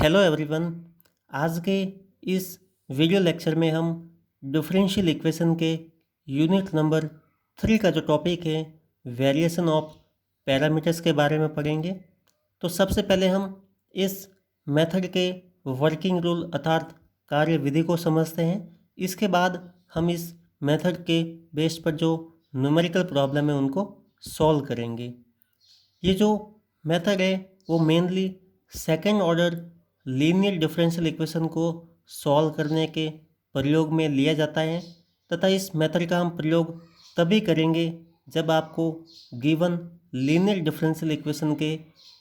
Hello everyone. आज के इस वीडियो लेक्चर में हम डिफरेंशियल इक्वेशन के यूनिट नंबर 3 का जो टॉपिक है वेरिएशन ऑफ पैरामीटर्स के बारे में पढ़ेंगे। तो सबसे पहले हम इस मेथड के वर्किंग रूल अर्थात कार्य विधि को समझते हैं। इसके बाद हम इस मेथड के बेस पर जो न्यूमेरिकल प्रॉब्लम है उनको सॉल्व करेंगे। ये जो मेथड है वो mainly second order linear differential equation को सॉल्व करने के प्रयोग में लिया जाता है तथा इस मेथड का हम प्रयोग तभी करेंगे जब आपको गिवन लीनियर डिफरेंशियल इक्वेशन के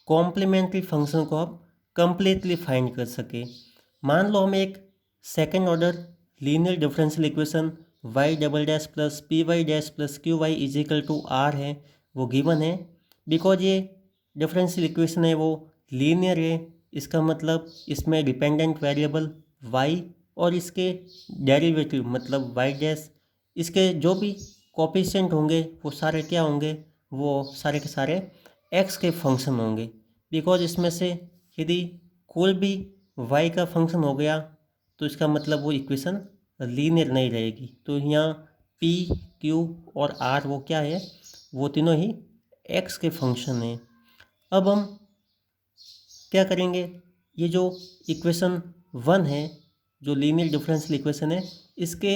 कॉम्प्लीमेंट्री फंक्शन को आप कंप्लीटली फाइंड कर सके। मान लो हम एक second order linear differential equation y double dash plus p y dash plus q y is equal to r है, वो गिवन है। बिकॉज ये डिफरेंशियल इक्वेशन है वो लीनियर है, इसका मतलब इसमें डिपेंडेंट वेरिएबल y और इसके डेरिवेटिव मतलब y डैश, इसके जो भी कोफिशिएंट होंगे वो सारे क्या होंगे, वो सारे के सारे x के फंक्शन होंगे। बिकॉज इसमें से यदि कोई भी y का फंक्शन हो गया तो इसका मतलब वो इक्वेशन लीनियर नहीं रहेगी। तो यहाँ p, q और r वो क्या है, वो तीनों ही x के फंक्शन हैं। अब हम क्या करेंगे, ये जो इक्वेशन 1 है जो लीनियर डिफरेंशियल इक्वेशन है इसके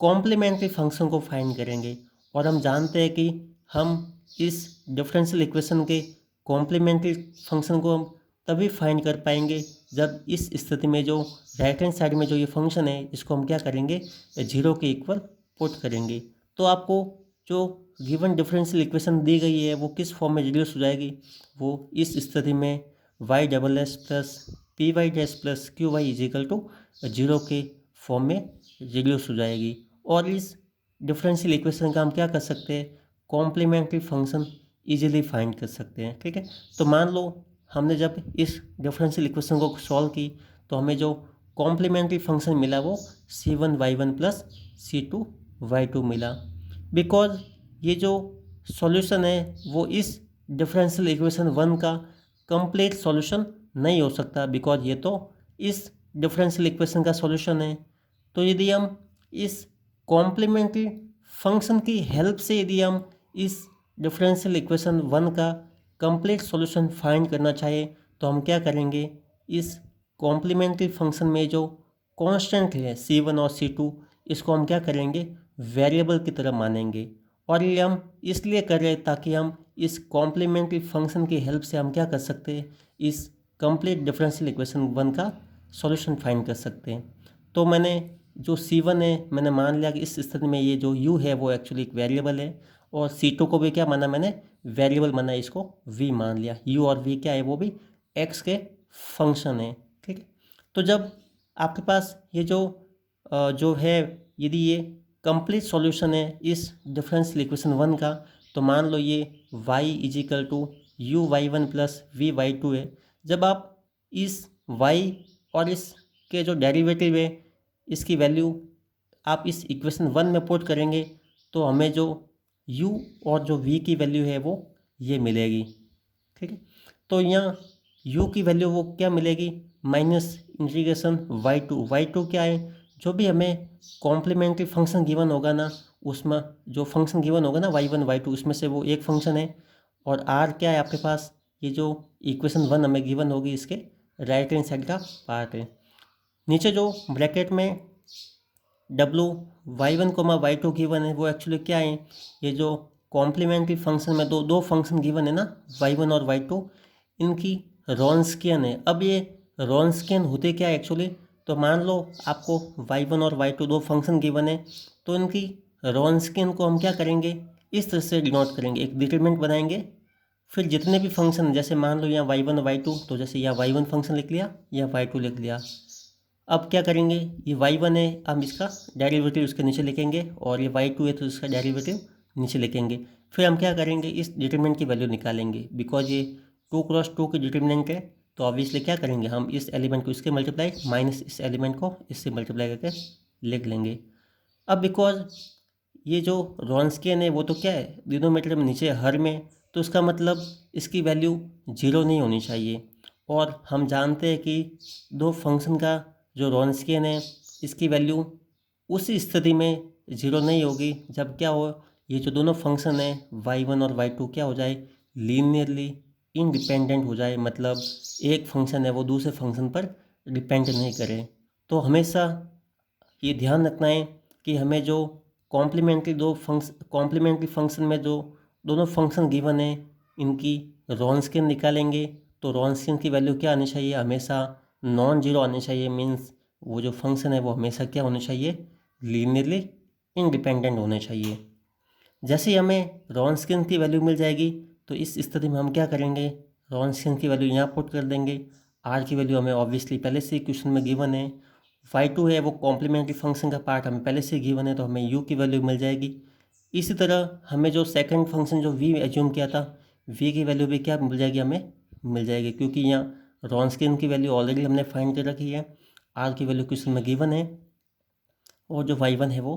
कॉम्प्लीमेंट्री फंक्शन को फाइंड करेंगे। और हम जानते हैं कि हम इस डिफरेंशियल इक्वेशन के कॉम्प्लीमेंट्री फंक्शन को हम तभी फाइंड कर पाएंगे जब इस स्थिति में जो राइट हैंड साइड में जो ये फंक्शन है इसको हम क्या करेंगे, जीरो के इक्वल पुट करेंगे। तो आपको जो गिवन डिफरेंशियल इक्वेशन दी गई है वो किस फॉर्म में रिड्यूस हो जाएगी, वो इस स्थिति में y double s plus p y dash plus q y is equal to zero के फॉर्म में रिड्यूस हो जाएगी। और इस डिफरेंशियल इक्वेशन का हम क्या कर सकते हैं, कॉम्प्लीमेंट्री फंक्शन इजीली फाइंड कर सकते हैं। ठीक है, तो मान लो हमने जब इस डिफरेंशियल इक्वेशन को सॉल्व की तो हमें जो कॉम्प्लीमेंट्री फंक्शन मिला वो c1y1 प्लस c2y2 मिला। बिकॉज ये जो सॉल्यूशन है वो इस डिफरेंशियल इक्वेशन 1 का कंप्लीट सॉल्यूशन नहीं हो सकता, बिकॉज ये तो इस डिफरेंशियल इक्वेशन का सॉल्यूशन है। तो यदि हम इस कॉम्प्लीमेंट्री फंक्शन की हेल्प से यदि हम इस डिफरेंशियल इक्वेशन 1 का कंप्लीट सॉल्यूशन फाइंड करना चाहे तो हम क्या करेंगे, इस कॉम्प्लीमेंट्री फंक्शन में जो कांस्टेंट है c1 और c2 इसको हम क्या करेंगे, वेरिएबल की तरह मानेंगे। और ये हम इसलिए कर रहे हैं ताकि हम इस कॉम्प्लीमेंट्री फंक्शन की हेल्प से हम क्या कर सकते हैं, इस कंप्लीट डिफरेंशियल इक्वेशन 1 का सॉल्यूशन फाइंड कर सकते हैं। तो मैंने जो c1 है मैंने मान लिया कि इस स्थिति में ये जो u है वो एक्चुअली एक वेरिएबल है, और c2 को भी क्या माना मैंने, वेरिएबल माना, इसको v मान लिया। u और v क्या है, वो भी x के फंक्शन है। ठीक है, तो जब आपके पास ये जो है यदि ये कंप्लीट सॉल्यूशन है इस डिफरेंशियल इक्वेशन 1 का, तो मान लो ये y is equal to u y one plus v y two है। जब आप इस y और इसके जो डेरिवेटिव है इसकी वैल्यू आप इस इक्वेशन 1 में पुट करेंगे तो हमें जो u और जो v की वैल्यू है वो ये मिलेगी। ठीक है, तो यहाँ u की वैल्यू वो क्या मिलेगी, माइनस इंटीग्रेशन y2 क्या है, जो भी हमें कॉम्प्लीमेंट्री फंक्शन गिवन होगा ना उसमें जो फंक्शन गिवन होगा ना y1 y2 उसमें से वो एक फंक्शन है। और r क्या है आपके पास, ये जो इक्वेशन 1 हमें गिवन होगी इसके राइट हैंड साइड का पार्ट है। नीचे जो ब्रैकेट में y1 y2 गिवन है वो एक्चुअली क्या है, ये जो कॉम्प्लीमेंट्री फंक्शन में दो फंक्शन गिवन है ना y1 और y2, इनकी रॉन्स्कियन है। अब ये रॉन्स्कियन होते क्या है एक्चुअली, तो मान लो आपको y1 और y2 दो फंक्शन गिवन है तो इनकी रॉन्स्कियन को हम क्या करेंगे, इस तरह से डिनोट करेंगे, एक डिटरमिनेंट बनाएंगे। फिर जितने भी फंक्शन जैसे मान लो यहाँ y1 y2, तो जैसे यहाँ y1 फंक्शन लिख लिया या y2 लिख लिया। अब क्या करेंगे, ये y1 है हम इसका डेरिवेटिव उसके नीचे लिखेंगे, और ये y2 है तो इसका डेरिवेटिव नीचे लिखेंगे। फिर हम क्या करेंगे, इस डिटरमिनेंट की वैल्यू निकालेंगे। बिकॉज ये 2 क्रॉस 2 की डिटरमिनेंट है तो ऑब्वियसली क्या करेंगे, हम इस एलिमेंट को इसके मल्टीप्लाई माइनस इस एलिमेंट को इससे मल्टीप्लाई करके लिख लेंगे। अब बिकॉज ये जो रॉन्स्कियन है वो तो क्या है, डिनोमिनेटर में नीचे हर में, तो इसका मतलब इसकी वैल्यू 0 नहीं होनी चाहिए। और हम जानते हैं कि दो फंक्शन का जो रॉन्स्कियन है इसकी वैल्यू उसी स्थिति में ज़ीरो नहीं होगी जब क्या हो, ये जो दोनों फंक्शन है y1 और y2 क्या हो जाए, लीनियरली इंडिपेंडेंट हो जाए, मतलब एक फंक्शन है वो दूसरे फंक्शन पर डिपेंड नहीं करे। तो हमेशा ये ध्यान रखना है कि हमें जो कॉम्प्लीमेंट्री फंक्शन में जो दोनों फंक्शन गिवन है इनकी रॉन्स्कियन निकालेंगे तो रॉन्स्कियन की वैल्यू क्या आनी चाहिए, हमेशा नॉन जीरो आनी चाहिए। मीन्स वो जो फंक्शन है वो हमेशा क्या होना चाहिए, लीनियरली इंडिपेंडेंट होने चाहिए। जैसे ही हमें रॉन्स्कियन की वैल्यू मिल जाएगी तो इस स्थिति में हम क्या करेंगे, रॉन्स्कियन की वैल्यू यहाँ पुट कर देंगे। आर की वैल्यू हमें ऑब्वियसली पहले से क्वेश्चन में गिवन है, y2 है वो कॉम्प्लीमेंट्री फंक्शन का पार्ट हमें पहले से गिवन है तो हमें u की वैल्यू मिल जाएगी। इसी तरह हमें जो सेकंड फंक्शन जो v एज्यूम किया था v की वैल्यू भी क्या मिल जाएगी, हमें मिल जाएगी, क्योंकि यहाँ रॉन्स्कियन की वैल्यू ऑलरेडी हमने फाइंड कर रखी है, r की वैल्यू क्वेश्चन में गिवन है, और जो y1 है वो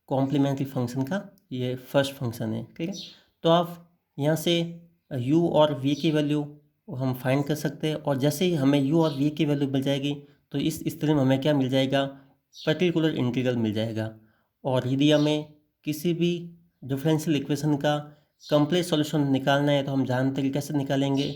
कॉम्प्लीमेंट्री फंक्शन का ये फर्स्ट फंक्शन है। ठीक है, तो आप यहाँ से u और v की वैल्यू हम फाइंड कर सकते हैं, और जैसे ही हमें u और v की वैल्यू मिल जाएगी तो इस स्थिति में हमें क्या मिल जाएगा, पर्टिकुलर इंटीग्रल मिल जाएगा। और यदि हमें किसी भी डिफरेंशियल इक्वेशन का कंप्लीट सॉल्यूशन निकालना है तो हम जानते हैं कैसे निकालेंगे।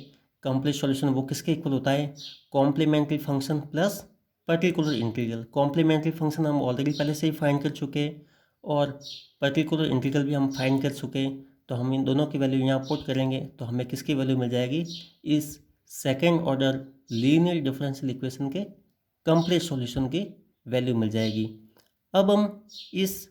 कंप्लीट सॉल्यूशन वो किसके इक्वल होता है, complementary function plus particular integral. Complementary function हम ऑलरेडी पहले से ही फाइंड कर चुके हैं और पर्टिकुलर इंटीग्रल भी हम फाइंड कर चुके हैं, तो हम इन दोनों की वैल्यू यहाँ पुट करेंगे तो हमें किसकी वैल्यू मिल जाएगी, इस second order linear differential equation के कंप्लीट सॉल्यूशन की वैल्यू मिल जाएगी। अब हम इस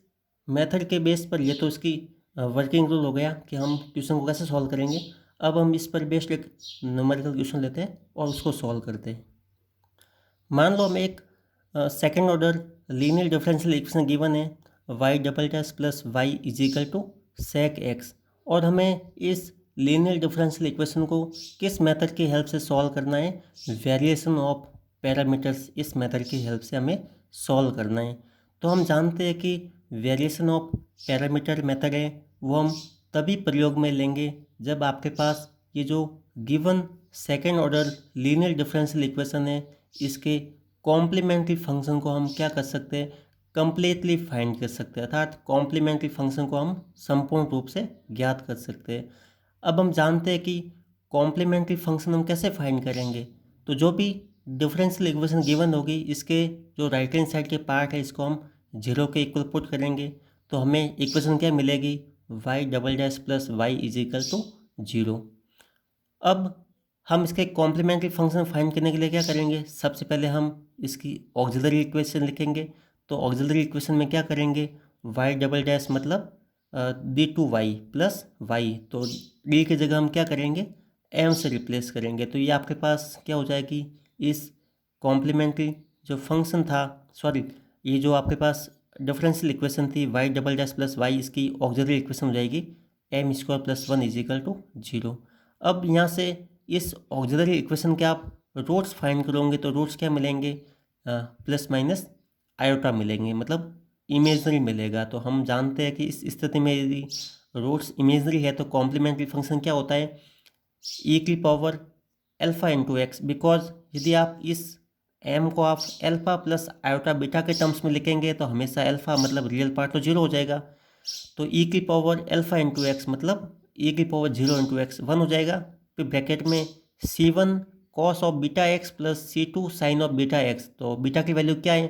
मेथड के बेस पर, ये तो इसकी वर्किंग रूल हो गया कि हम क्वेश्चन को कैसे सॉल्व करेंगे। अब हम इस पर बेस्ड एक न्यूमेरिकल क्वेश्चन लेते हैं और उसको सॉल्व करते हैं। मान लो हमें एक second order linear differential equation given है y double dash plus y is equal to sec x, और हमें इस लीनियर डिफरेंशियल इक्वेशन को किस मेथड की हेल्प से सॉल्व करना है, वेरिएशन ऑफ पैरामीटर्स, इस मेथड की हेल्प से हमें सॉल्व करना है। तो हम जानते हैं कि वेरिएशन ऑफ पैरामीटर मेथड है वो हम तभी प्रयोग में लेंगे जब आपके पास ये जो given second order linear differential equation है इसके कॉम्प्लीमेंट्री फंक्शन को हम क्या कर सकते हैं, कंप्लीटली फाइंड कर सकते हैं, अर्थात कॉम्प्लीमेंट्री फंक्शन को हम संपूर्ण रूप से ज्ञात कर सकते हैं। अब हम जानते हैं कि कॉम्प्लीमेंट्री फंक्शन हम कैसे फाइंड करेंगे, तो जो भी डिफरेंशियल इक्वेशन गिवन होगी इसके जो राइट हैंड साइड के पार्ट है इसको हम जीरो के इक्वल पुट करेंगे तो हमें इक्वेशन क्या मिलेगी, y double dash plus y is equal to zero. अब हम इसके कॉम्प्लीमेंट्री फंक्शन फाइंड करने के लिए क्या करेंगे, सबसे पहले हम इसकी ऑक्सिलरी इक्वेशन लिखेंगे। तो ऑक्सिलरी इक्वेशन में क्या करेंगे, वाई डबल डैश मतलब d two y plus y, तो डी की जगह हम क्या करेंगे, एम से रिप्लेस करेंगे। तो ये आपके पास क्या हो जाएगी, इस कॉम्प्लीमेंट्री जो फंक्शन था, सॉरी ये जो आपके पास डिफरेंशियल इक्वेशन थी y double dash plus y, इसकी ऑक्सिलरी इक्वेशन हो जाएगी m square plus one is equal to zero. अब यहाँ से इस ऑक्सिलरी इक्वेशन के आप रूट्स फाइंड करोगे तो रूट्स क्या मिलेंगे, प्लस माइनस आयोटा मिलेंगे, मतलब इमेजनरी मिलेगा। तो हम जानते हैं कि इस स्थिति में यदि रूट्स इमेजनरी है तो कॉम्प्लीमेंट्री फंक्शन क्या होता है, ई की power alpha into x, because यदि आप इस एम को आप एल्फा प्लस आयोटा बीटा के टर्म्स में लिखेंगे तो हमेशा एल्फा मतलब रियल पार्ट तो जीरो हो जाएगा, तो ई की पावर एल्फा इंटू एक्स मतलब ई की power zero into x one हो जाएगा। फिर ब्रैकेट में C1 cos of beta x plus C2 sine of beta x, तो बीटा की वैल्यू क्या है,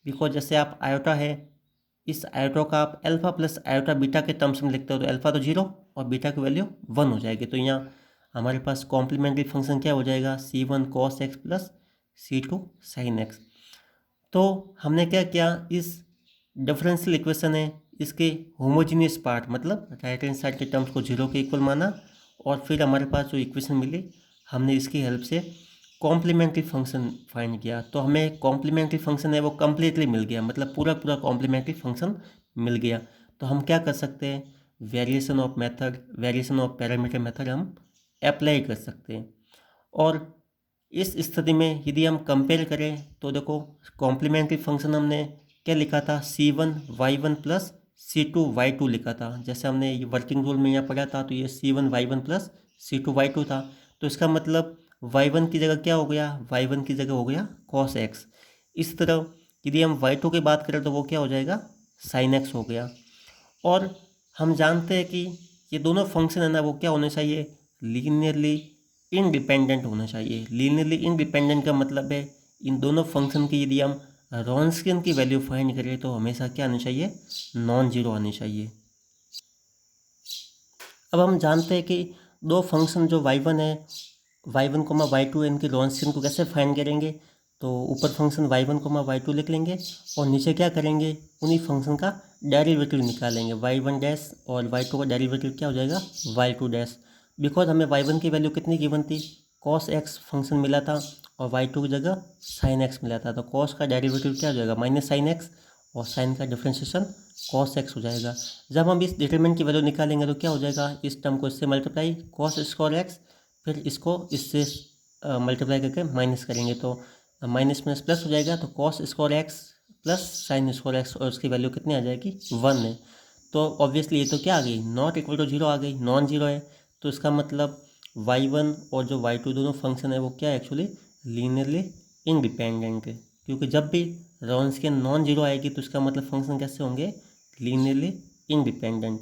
बिकॉज जैसे आप आयोटा है इस आयोटा का आप एल्फा प्लस आयोटा बीटा के टर्म्स में लिखते हो तो एल्फा तो जीरो और बीटा की वैल्यू वन हो जाएगी। तो यहाँ हमारे पास कॉम्प्लीमेंट्री फंक्शन क्या हो जाएगा, C1 cos x plus C2 sine x. तो हमने क्या किया, इस डिफरेंशियल इक्वेशन है इसके होमोजीनियस पार्ट मतलब राइट हैंड साइड के टर्म्स को जीरो के इक्वल माना, और फिर हमारे पास जो इक्वेशन मिली हमने इसकी हेल्प से कॉम्प्लीमेंट्री फंक्शन फाइंड किया। तो हमें कॉम्प्लीमेंट्री फंक्शन है वो कम्प्लीटली मिल गया, मतलब पूरा पूरा कॉम्प्लीमेंट्री फंक्शन मिल गया। तो हम क्या कर सकते हैं, variation of method, variation of parameter method हम अप्लाई कर सकते हैं। और इस स्थिति में यदि हम कंपेयर करें तो देखो कॉम्प्लीमेंट्री फंक्शन हमने क्या लिखा था, C1 Y1 plus C2 Y2 लिखा था। जैसे हमने ये वर्किंग रूल में यहाँ पढ़ा था तो ये C1 Y1 plus C2 Y2 था। तो इसका मतलब y1 की जगह क्या हो गया, y1 की जगह हो गया cos x। इस तरह यदि हम y2 की बात करें तो वो क्या हो जाएगा, sin x हो गया। और हम जानते हैं कि ये दोनों फंक्शन है ना वो क्या होने चाहिए, लीनियरली इंडिपेंडेंट होना चाहिए। लीनियरली इंडिपेंडेंट का मतलब है इन दोनों फंक्शन की यदि हम रॉन्स्कियन की वैल्यू फाइंड करें तो हमेशा क्या आनी चाहिए, नॉन जीरो आनी चाहिए। अब हम जानते हैं कि दो फंक्शन जो y1 है, y1 कोमा y2 है, इनके रॉन्स्कियन को कैसे फाइंड करेंगे। तो ऊपर फंक्शन y1 कोमा y2 लिख लेंगे और नीचे क्या करेंगे, उन्हीं फंक्शन का डेरिवेटिव निकालेंगे। y1 डैश और y2 का डेरिवेटिव क्या हो जाएगा, y2 डैश। बिकॉज हमें y1 की वैल्यू कितनी गिवन थी, cos x फंक्शन मिला था और y2 की जगह sin x मिला था। तो cos का डेरिवेटिव क्या हो जाएगा, माइनस साइन एक्स, और साइन का डिफ्रेंशिएशन cos x हो जाएगा। जब हम इस डिटरमिनेंट की वैल्यू निकालेंगे तो क्या हो जाएगा, इस टर्म को इससे मल्टीप्लाई cos स्क्वायर एक्स, फिर इसको इससे मल्टीप्लाई करके माइनस करेंगे तो माइनस माइनस प्लस हो जाएगा। तो cos square x plus sine square x, और उसकी वैल्यू कितनी आ जाएगी, 1 है। तो ऑब्वियसली ये तो क्या आ गई, नॉट इक्वल टू जीरो आ गई, नॉन जीरो है। तो इसका मतलब y1 और जो y2 दोनों फंक्शन है वो क्या है, एक्चुअली लीनियरली इंडिपेंडेंट है। क्योंकि जब भी रॉन्स्कियन नॉन जीरो आएगी तो इसका मतलब फंक्शन कैसे होंगे, लीनियरली इंडिपेंडेंट।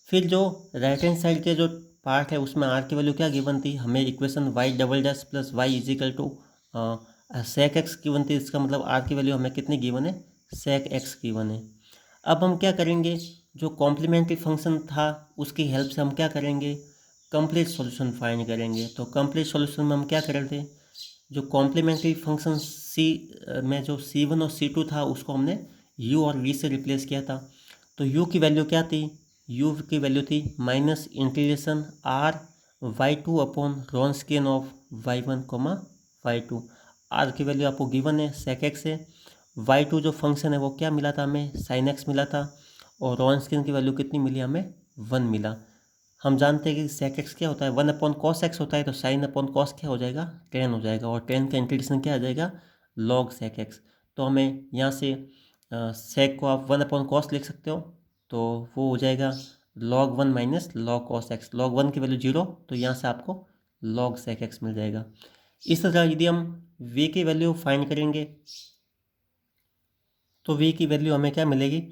फिर जो राइट हैंड साइड के जो पार्ट है उसमें आर की वैल्यू क्या गिवन थी, हमें equation y double dash plus y is equal to sec x given थी। इसका मतलब आर की वैल्यू हमें कितनी गिवन है, सेक एक्स गिवन है। अब हम क्या करेंगे, जो कॉम्प्लीमेंट्री फंक्शन था उसकी हेल्प से हम क्या करेंगे, कंप्लीट सॉल्यूशन फाइंड करेंगे। तो कंप्लीट सॉल्यूशन में हम क्या कर रहे थे, जो कॉम्प्लीमेंट्री फंक्शन सी में जो C1 और C2 था उसको हमने u और v से रिप्लेस किया था। तो u की वैल्यू क्या थी, u की वैल्यू थी minus integration R y2 upon Wronskian of y1 comma y2। R की वैल्यू आपको गिवन है सेक एक्स है, y2 जो फंक्शन है वो क्या मिला था हमें, साइन एक्स मिला था, और रॉन्स्कियन की वैल्यू कितनी मिली हमें, 1 मिला। हम जानते हैं कि सेक एक्स क्या होता है, 1 अपॉन कॉस एक्स होता है, तो साइन अपॉन कॉस क्या हो जाएगा, 10 हो जाएगा, और 10 का इंटीग्रेशन क्या आ जाएगा, लॉग सेक एक्स। तो हमें यहाँ से सेक को आप 1 अपॉन कॉस लिख सकते हो, तो वो हो जाएगा log 1 minus log cos x. log 1 की वैल्यू 0, तो यहाँ से आपको log सेक एक्स मिल जाएगा। इस तरह यदि हम v की वैल्यू फाइंड करेंगे तो v की वैल्यू हमें क्या मिलेगी,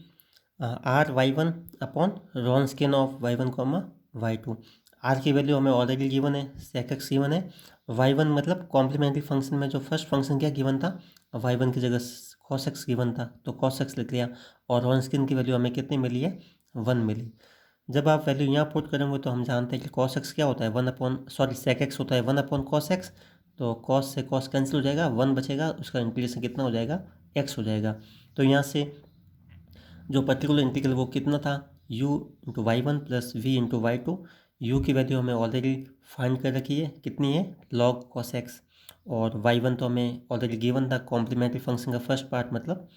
R y1 upon Wronskian of y1 comma y2। R की वैल्यू हमें ऑलरेडी गिवन है, सेक एक्स गिवन है। y1 मतलब कॉम्प्लीमेंट्री फंक्शन में जो फर्स्ट फंक्शन क्या गिवन था, y1 की जगह cos x गिवन था तो cos x लिख लिया, और रॉन्स्कियन की वैल्यू हमें कितनी मिली है, 1 मिली। जब आप वैल्यू यहाँ पुट करेंगे तो हम जानते हैं कि cos x क्या होता है, सेक एक्स होता है 1 अपॉन cos x। तो cos से cos कैंसिल हो जाएगा, 1 बचेगा, उसका इंटीग्रेशन कितना हो जाएगा, x हो जाएगा। तो यहाँ से जो पर्टिकुलर इंटीग्रल वो कितना था, u into y one plus v into y two. U की वैल्यू हमें ऑलरेडी फाइंड कर रखी है, कितनी है, log cos x, और y1 तो हमें ऑलरेडी गिवन था, कॉम्प्लीमेंट्री फंक्शन का फर्स्ट पार्ट मतलब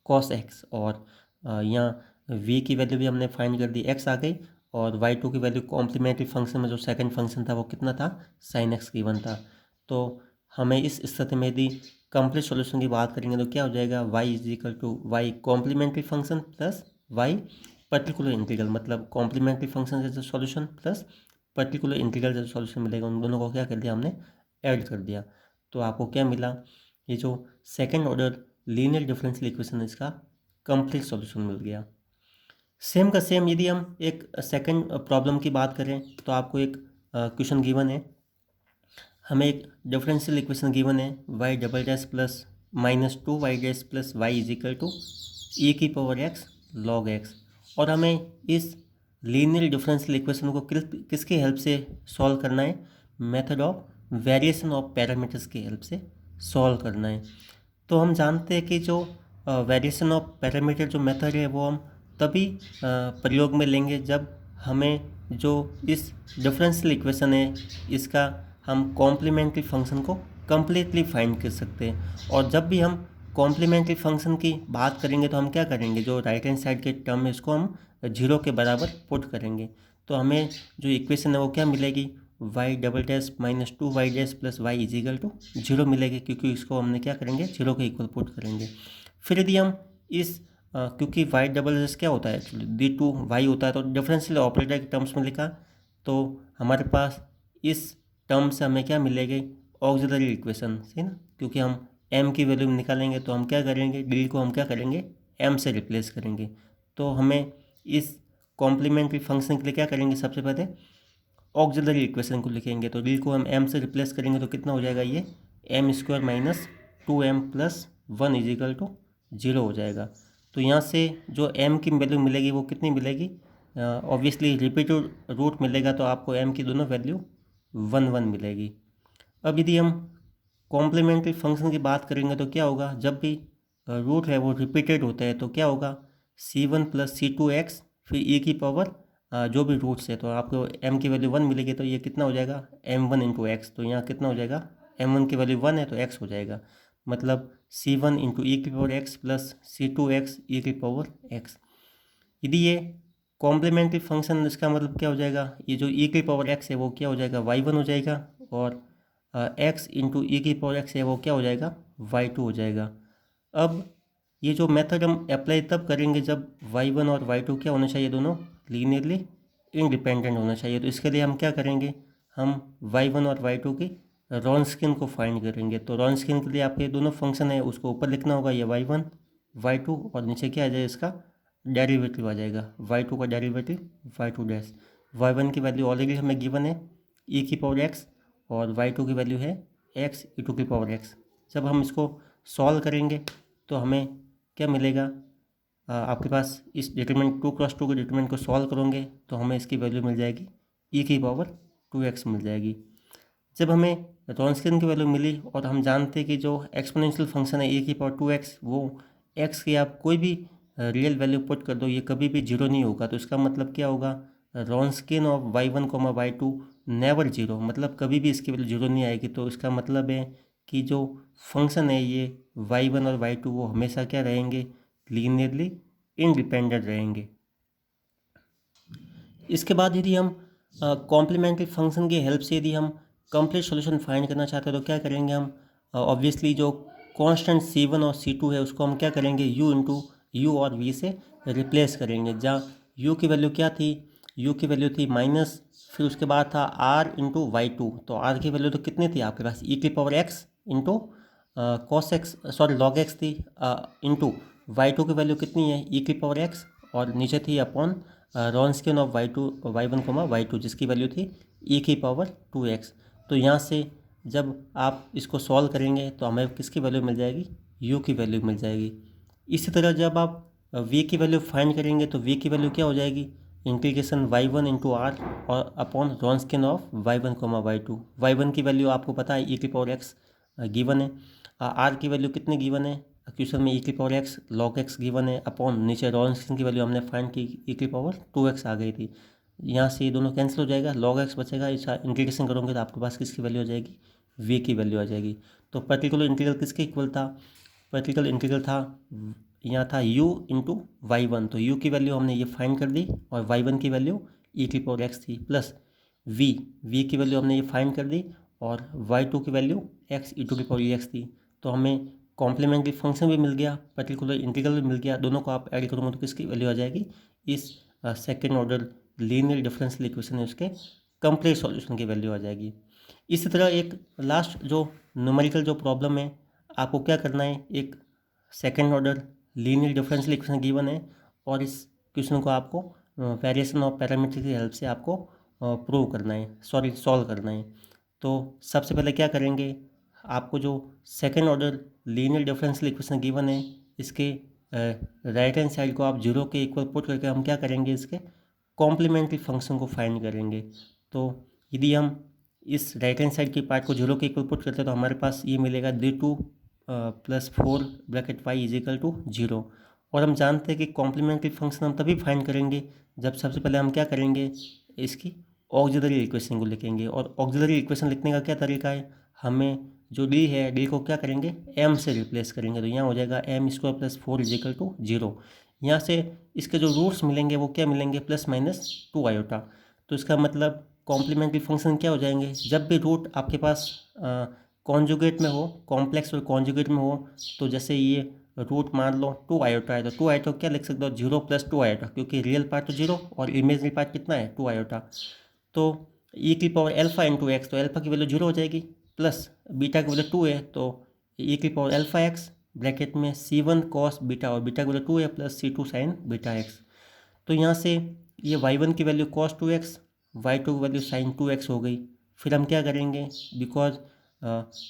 cos x, और यहाँ v की वैल्यू भी हमने फाइंड कर दी, x आ गई, और y2 की वैल्यू कॉम्प्लीमेंट्री फंक्शन में जो सेकंड फंक्शन था वो कितना था, sin x गिवन था। तो हमें इस स्थिति में यदि कंप्लीट सॉल्यूशन की बात करेंगे तो क्या हो जाएगा, y is equal to y complementary function plus y particular integral, मतलब कॉम्प्लीमेंट्री फंक्शन जैसे सॉल्यूशन प्लस पर्टिकुलर इंटीग्रल जैसे सॉल्यूशन मिलेगा, उन दोनों को क्या कर दिया हमने, ऐड कर दिया। तो आपको क्या मिला, ये जो second order linear differential equation है इसका कंप्लीट सॉल्यूशन मिल गया। सेम का सेम यदि हम एक सेकंड प्रॉब्लम की बात करें तो आपको एक क्वेश्चन गिवन है, हमें एक डिफरेंशियल इक्वेशन गिवन है y double dash plus minus two y dash plus y is equal to e की पावर एक्स लॉग एक्स, और हमें इस लीनियर डिफरेंशियल इक्वेशन को किसकी हेल्प से सॉल्व करना है, method of variation of parameters की हेल्प से सॉल्व करना है। तो हम जानते हैं कि जो वेरिएशन ऑफ पैरामीटर जो मेथड है वो हम तभी प्रयोग में लेंगे जब हमें जो इस डिफरेंशियल इक्वेशन है इसका हम कॉम्प्लीमेंट्री फंक्शन को कम्प्लीटली फाइंड कर सकते हैं। और जब भी हम कॉम्प्लीमेंट्री फंक्शन की बात करेंगे तो हम क्या करेंगे, जो राइट हैंड साइड के टर्म है इसको हम जीरो के बराबर पुट करेंगे। तो हमें जो इक्वेशन है वो क्या मिलेगी, y double dash minus two y dash plus y is equal to zero मिलेगी, क्योंकि इसको हमने क्या करेंगे, जीरो के इक्वल पुट करेंगे। फिर यदि हम इस क्योंकि वाई डबल डैश क्या होता है, एक्चुअली डी टू वाई होता है, तो डिफरेंशियल ऑपरेटर के टर्म्स में लिखा, तो हमारे पास इस टर्म से हमें क्या मिलेगी, ऑक्सिलरी इक्वेशन है ना, क्योंकि हम एम की वैल्यू निकालेंगे तो हम क्या करेंगे, डी को हम क्या करेंगे, एम से रिप्लेस करेंगे। तो हमें इस कॉम्प्लीमेंट्री फंक्शन के लिए क्या करेंगे, सबसे पहले ऑक्सिलरी इक्वेशन को लिखेंगे। तो डी को हम एम से रिप्लेस करेंगे तो कितना हो जाएगा, ये एम स्क्वायर माइनस 2m प्लस 1 इजिकल टू 0 हो जाएगा। तो यहाँ से जो m की वैल्यू मिलेगी वो कितनी मिलेगी, ऑब्वियसली रिपीटेड रूट मिलेगा तो आपको m की दोनों वैल्यू 1 मिलेगी। अब यदि हम कॉम्प्लीमेंट्री फंक्शन की बात करेंगे तो क्या होगा, जब भी रूट है वो रिपीटेड होता है तो क्या होगा, c1 प्लस c2x फिर e की पावर जो भी रूट्स है, तो आपको m की वैल्यू 1 मिलेगी तो ये कितना हो जाएगा, m1 इंटू एक्स। तो यहाँ कितना हो जाएगा, m1 की वैल्यू 1 है तो x हो जाएगा, मतलब c1 इंटू ई की पावर x प्लस c2x ई की पावर x। यदि ये कॉम्प्लीमेंट्री फंक्शन, इसका मतलब क्या हो जाएगा, ये जो ई की पावर x है वो क्या हो जाएगा, y1 हो जाएगा, और x इंटू ई की पावर x है वो क्या हो जाएगा, y2 हो जाएगा। अब ये जो मेथड हम अप्लाई तब करेंगे जब y1 और y2 क्या होना चाहिए, दोनों लीनियरली इंडिपेंडेंट होना चाहिए। तो इसके लिए हम क्या करेंगे, हम y1 और y2 की रॉन्स्किन को फाइंड करेंगे। तो रॉन्स्किन के लिए आपके दोनों फंक्शन है उसको ऊपर लिखना होगा, ये y1 y2, और नीचे क्या आ जाएगा, इसका डेरिवेटिव आ जाएगा, y2 का डेरिवेटिव y2 डैश। y1 की वैल्यू ऑलरेडी हमें गिवन है e की पावर x, और y2 की वैल्यू है x e टू की पावर x। जब हम इसको सॉल्व करेंगे तो हमें क्या मिलेगा, आपके पास इस डिटरमिनेंट 2x2 के डिटरमिनेंट को सॉल्व करोगे तो हमें इसकी वैल्यू मिल जाएगी e की पावर 2x मिल जाएगी। जब हमें रॉन्स्किन की वैल्यू मिली और हम जानते हैं कि जो एक्सपोनेंशियल फंक्शन है e की पावर 2x, वो x की आप कोई भी रियल वैल्यू पुट कर दो ये कभी भी जीरो नहीं होगा। तो इसका मतलब क्या होगा, रॉन्स्किन of y1 y2 never zero, मतलब कभी भी इसकी वैल्यू जीरो नहीं आएगी। तो इसका मतलब है कि जो फंक्शन है ये y1 और y2 वो हमेशा क्या रहेंगे, लीनियरली इंडिपेंडेंट रहेंगे। इसके बाद यदि हम कॉम्प्लीमेंट्री फंक्शन की हेल्प से यदि हम कंप्लीट सॉल्यूशन फाइंड करना चाहते हैं तो क्या करेंगे, हम ऑब्वियसली जो कांस्टेंट c1 और c2 है उसको हम क्या करेंगे, u इंटू यू और v से रिप्लेस करेंगे। जहाँ u की वैल्यू क्या थी, u की वैल्यू थी माइनस, फिर उसके बाद था r इंटू y2। तो r की वैल्यू तो कितनी थी आपके पास, e की power x into cos x, sorry log x थी, इंटू y2 की वैल्यू कितनी है, e की पावर x, और नीचे थी upon Wronskian of y1 y2 जिसकी वैल्यू थी e की पावर 2x। तो यहाँ से जब आप इसको सॉल्व करेंगे तो हमें किसकी वैल्यू मिल जाएगी, u की वैल्यू मिल जाएगी। इसी तरह जब आप v की वैल्यू फाइंड करेंगे तो v की वैल्यू क्या हो जाएगी, इंटीग्रेशन y1 इंटू आर और upon Wronskian of y1 y2। y1 की वैल्यू आपको पता है e की पावर x गिवन है, आर की वैल्यू कितनी गिवन है, क्वेश्चन में e की power x log x given है, अपॉन नीचे रॉन्स्किन की वैल्यू हमने फाइंड की e की पावर 2x आ गई थी। यहाँ से ये दोनों कैंसिल हो जाएगा, log x बचेगा, इसका इंटीग्रेशन करोगे तो आपके पास किसकी वैल्यू आ जाएगी, v की वैल्यू आ जाएगी। तो पर्टिकुलर इंटीग्रल किसके इक्वल था, पर्टिकुलर इंटीग्रल था, यहाँ था u इंटू y1। तो u की वैल्यू हमने ये फाइंड कर दी और y1 की वैल्यू e की पावर x थी, प्लस v की वैल्यू हमने ये फाइंड कर दी और y2 की वैल्यू x e टू की पावर x थी। तो हमें कॉम्प्लीमेंट्री फंक्शन भी मिल गया, पर्टिकुलर इंटीग्रल भी मिल गया, दोनों को आप ऐड करोगे तो किसकी वैल्यू आ जाएगी, इस second order linear differential equation है उसके कंप्लीट सॉल्यूशन की वैल्यू आ जाएगी। इसी तरह एक लास्ट जो न्यूमेरिकल जो प्रॉब्लम है, आपको क्या करना है, एक second order linear differential equation given है और इस क्वेश्चन को आपको वेरिएशन ऑफ पैरामीटर की हेल्प से आपको प्रूव करना है, सॉरी सॉल्व करना है। तो सबसे पहले क्या करेंगे, आपको जो second order linear differential equation given है इसके राइट हैंड साइड को आप जीरो के इक्वल पुट करके हम क्या करेंगे, इसके कॉम्प्लीमेंट्री फंक्शन को फाइंड करेंगे। तो यदि हम इस राइट हैंड साइड की पार्ट को जीरो के इक्वल पुट करते हैं तो हमारे पास ये मिलेगा d2 plus 4 bracket y is equal to 0। और हम जानते हैं कि कॉम्प्लीमेंट्री फंक्शन हम तभी फाइंड करेंगे जब सबसे पहले हम क्या करेंगे, इसकी ऑक्सिलरी इक्वेशन को लिखेंगे। और ऑक्सिलरी इक्वेशन लिखने का क्या तरीका है, हमें जो डी है डी को क्या करेंगे, एम से रिप्लेस करेंगे। तो यहाँ हो जाएगा m square plus 4 is equal to 0। यहाँ से इसके जो रूट्स मिलेंगे वो क्या मिलेंगे, प्लस माइनस 2 आयोटा। तो इसका मतलब कॉम्प्लीमेंट्री फंक्शन क्या हो जाएंगे, जब भी रूट आपके पास कॉन्जुगेट में हो, कॉम्प्लेक्स और कॉन्जुगेट में हो, तो जैसे ये रूट मान लो 2 आयोटा है तो 2 आयोटा क्या लिख सकते हो, 0 प्लस 2 आयोटा, क्योंकि रियल पार्ट तो 0 और इमेजनरी पार्ट कितना है 2 आयोटा। तो ई की पावर अल्फा इंटू एक्स, तो अल्फा की वैल्यू 0 हो जाएगी, प्लस बीटा की वैल्यू 2 है तो ई की पावर अल्फा एक्स ब्रैकेट में C1 कॉस बीटा, और बीटा की वैल्यू 2 है plus C2 sign beta x. तो यहाँ से ये y1 की वैल्यू cos 2x, y2 की वैल्यू sin 2x हो गई। फिर हम क्या करेंगे, बिकॉज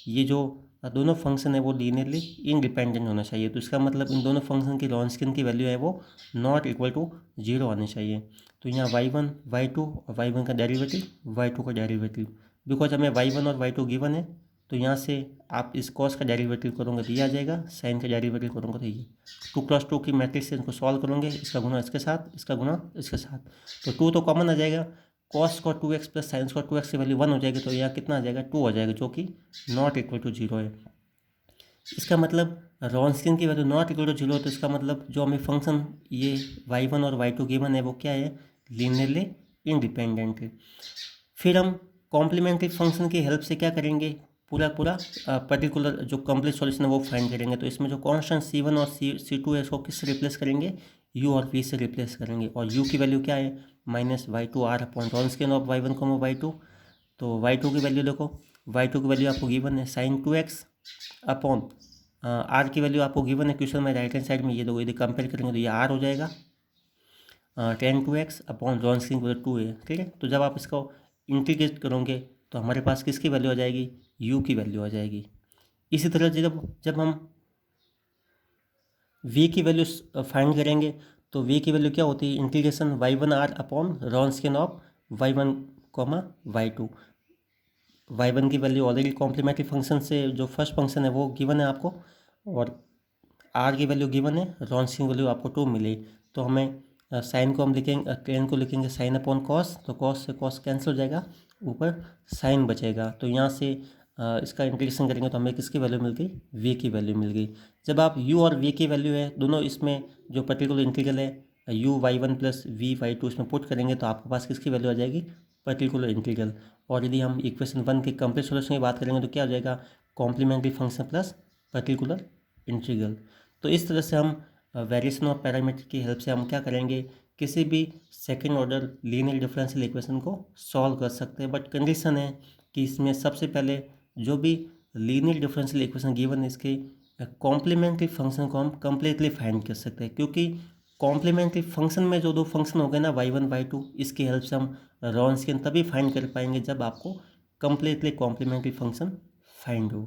ये जो दोनों फंक्शन है वो लीनियरली इंडिपेंडेंट होना चाहिए, तो इसका मतलब इन दोनों फंक्शन की लॉन्सकिन की वैल्यू है वो नॉट इक्वल टू 0 आनी चाहिए। तो यहाँ y1 y2 और y1 का डेरिवेटिव y2 का डेरिवेटिव, बिकॉज हमें y1 और y2 गिवन है, तो यहाँ से आप इस कॉस का डेरिवेटिव करोगे तो ये आ जाएगा, साइन का डेरिवेटिव करोगे तो ये 2 × 2 की मैट्रिक्स से इनको सॉल्व करोगे, इसका गुना इसके साथ, इसका गुना इसके साथ, तो 2 तो कॉमन आ जाएगा, cos square 2x plus sine square 2x की वैल्यू 1 हो जाएगी, तो यहाँ कितना आ जाएगा 2 हो जाएगा, जो कि नॉट इक्वल टू 0 है। इसका मतलब रॉन्सकिन की वैल्यू नॉट इक्वल टू 0, तो इसका मतलब जो हमें फंक्शन ये y1 और y2 गिवन है वो क्या है, लीनियरली इंडिपेंडेंट है। फिर हम कॉम्प्लीमेंट्री फंक्शन की हेल्प से क्या करेंगे, पूरा पर्टिकुलर जो कंप्लीट सॉल्यूशन है वो फाइंड करेंगे। तो इसमें जो कांस्टेंट C1 और C2 है इसको किससे रिप्लेस करेंगे, u और v से रिप्लेस करेंगे, और u की वैल्यू क्या है -y2r upon रॉन्सकिन of y1 y2। तो y2 की वैल्यू देखो, y2 की वैल्यू आपको गिवन है sin 2x अपॉन r की वैल्यू आपको गिवन है क्वेश्चन में राइट हैंड साइड में, ये दो यदि कंपेयर करेंगे तो ये r हो जाएगा, tan 2x अपॉन रॉन्सकिन की वैल्यू 2 है, ठीक है। तो जब आप इसको इंटीग्रेट करोगे तो हमारे पास किसकी वैल्यू आ जाएगी, u की वैल्यू आ जाएगी। इसी तरह जब हम v की वैल्यू फाइंड करेंगे तो v की वैल्यू क्या होती है, integration y1r upon रॉन्सकिन of y1 y2। y1 की वैल्यू ऑलरेडी कॉम्प्लीमेंट्री फंक्शन से जो फर्स्ट फंक्शन है वो गिवन है आपको, और r की वैल्यू गिवन है, रॉन्सकिन वैल्यू आपको 2 मिली, तो हमें साइन को हम लिखेंगे, टेन को लिखेंगे साइन अपॉन कॉस, तो कॉस से कॉस कैंसिल हो जाएगा, ऊपर साइन बचेगा। तो यहाँ से इसका इंटीग्रेशन करेंगे तो हमें किसकी वैल्यू मिल गई, v की वैल्यू मिल गई। जब आप u और v की वैल्यू है दोनों इसमें जो पर्टिकुलर इंटीग्रल है u y1 plus v y2 इसमें पुट करेंगे तो आपके पास किसकी वैल्यू आ जाएगी, पर्टिकुलर इंटीग्रल। और यदि हम इक्वेशन 1 के कंप्लीट सॉल्यूशन की बात करेंगे तो क्या हो जाएगा, complementary function plus particular integral. तो इस तरह से हम वेरिएशन ऑफ पैरामीटर की हेल्प से हम क्या करेंगे, किसी भी second order linear differential equation को सॉल्व कर सकते हैं। बट कंडीशन है कि इसमें सबसे पहले जो भी लीनियर डिफरेंशियल इक्वेशन गिवन है इसके कॉम्प्लीमेंट्री फंक्शन को हम कंप्लीटली फाइंड कर सकते हैं, क्योंकि कॉम्प्लीमेंट्री फंक्शन में जो दो फंक्शन हो गए ना y1 y2, इसकी हेल्प से हम रॉन्सकिन तभी फाइंड कर पाएंगे जब आपको कंप्लीटली कॉम्प्लीमेंट्री फंक्शन फाइंड हो।